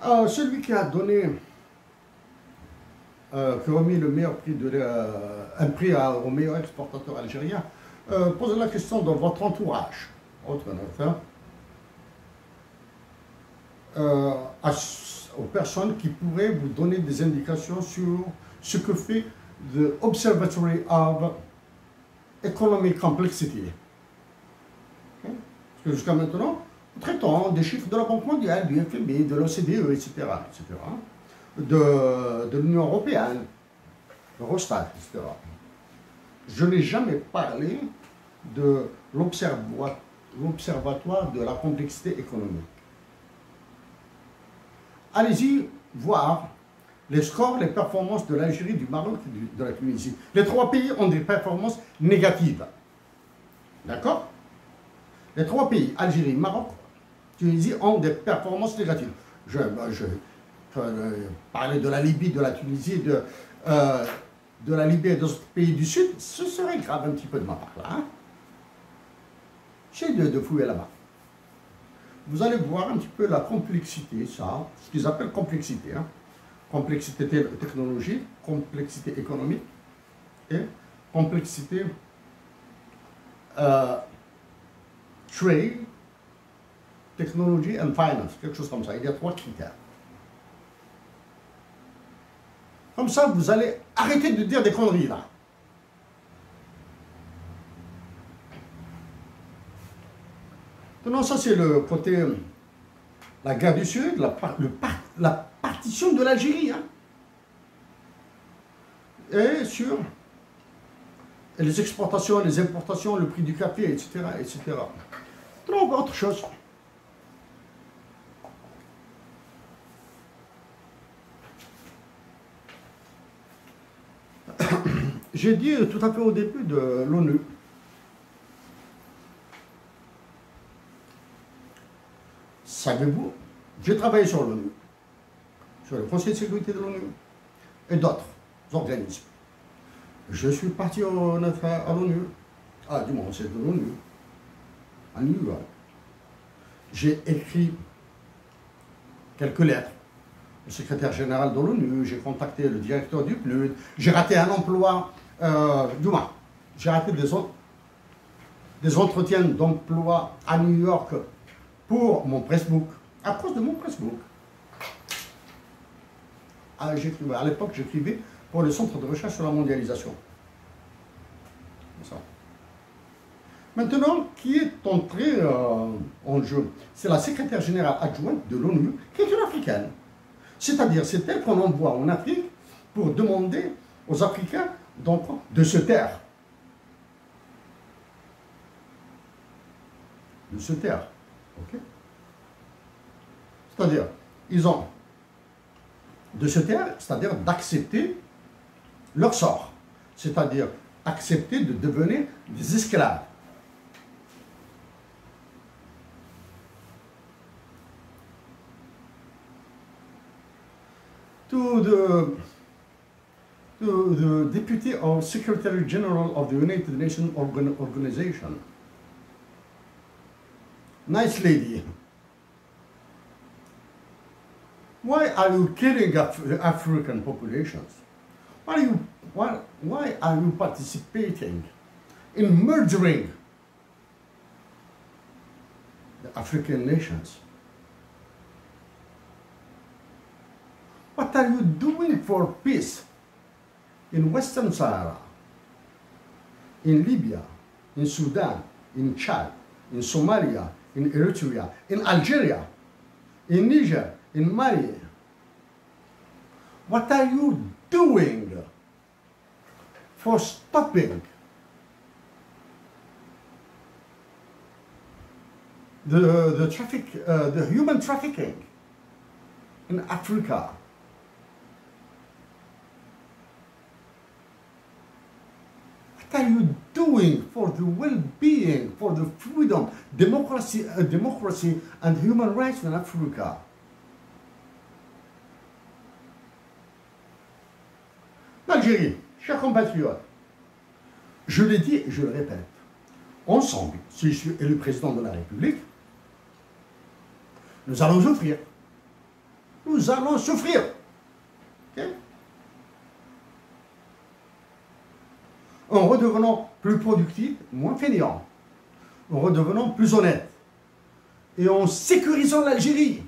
Celui qui a donné, qui a remis le meilleur prix un prix au meilleur exportateur algérien, pose la question dans votre entourage, aux personnes qui pourraient vous donner des indications sur ce que fait the Observatory of Economic Complexity. Okay? Parce que jusqu'à maintenant, nous traitons des chiffres de la Banque mondiale, du FMI, de l'OCDE, etc., de l'Union européenne, l'Eurostat, etc. Je n'ai jamais parlé de l'Observatoire de la complexité économique. Allez-y voir les scores, les performances de l'Algérie, du Maroc et de la Tunisie. Les trois pays ont des performances négatives. D'accord? Les trois pays, Algérie, Maroc, Tunisie, ont des performances négatives. Je parler de la Libye, de la Tunisie, de la Libye et d'autres pays du Sud, ce serait grave un petit peu de ma part là. Hein? J'ai de fouiller là-bas. Vous allez voir un petit peu la complexité, ça, ce qu'ils appellent complexité. Hein? Complexité technologique, complexité économique et complexité trade, technology and finance, quelque chose comme ça. Il y a trois critères. Comme ça, vous allez arrêter de dire des conneries là. Non, ça c'est le côté, la guerre du Sud, la partition de l'Algérie. Hein. Et sur les exportations, les importations, le prix du café, etc. etc. Donc, autre chose. J'ai dit tout à fait au début de l'ONU, savez-vous, j'ai travaillé sur l'ONU, sur le Conseil de sécurité de l'ONU et d'autres organismes. Je suis parti à l'ONU, du moins c'est de l'ONU, à New York. J'ai écrit quelques lettres au secrétaire général de l'ONU, j'ai contacté le directeur du PNUD, j'ai raté un emploi, j'ai raté des entretiens d'emploi à New York pour mon Pressbook, à cause de mon Pressbook. À l'époque, j'écrivais pour le Centre de recherche sur la mondialisation. Ça. Maintenant, qui est entré en jeu? C'est la secrétaire générale adjointe de l'ONU, qui est une Africaine. C'est-à-dire, c'est elle qu'on envoie en Afrique pour demander aux Africains donc, de se taire. De se taire. Okay. C'est-à-dire, ils ont de se taire, c'est-à-dire d'accepter leur sort. C'est-à-dire accepter de devenir des esclaves. To the Deputy of Secretary General of the United Nations Organization. Nice lady. Why are you killing the African populations? Why are you participating in murdering the African nations? What are you doing for peace in Western Sahara, in Libya, in Sudan, in Chad, in Somalia, in Eritrea, in Algeria, in Niger, in Mali? What are you doing for stopping the human trafficking in Africa? What are you doing for the well-being, for the freedom, democracy and human rights in Africa? L'Algérie, chers compatriotes, je l'ai dit et je le répète, ensemble, si je suis élu président de la République, nous allons offrir nous allons souffrir. Okay? En redevenant plus productifs, moins fainéants, en redevenant plus honnêtes, et en sécurisant l'Algérie.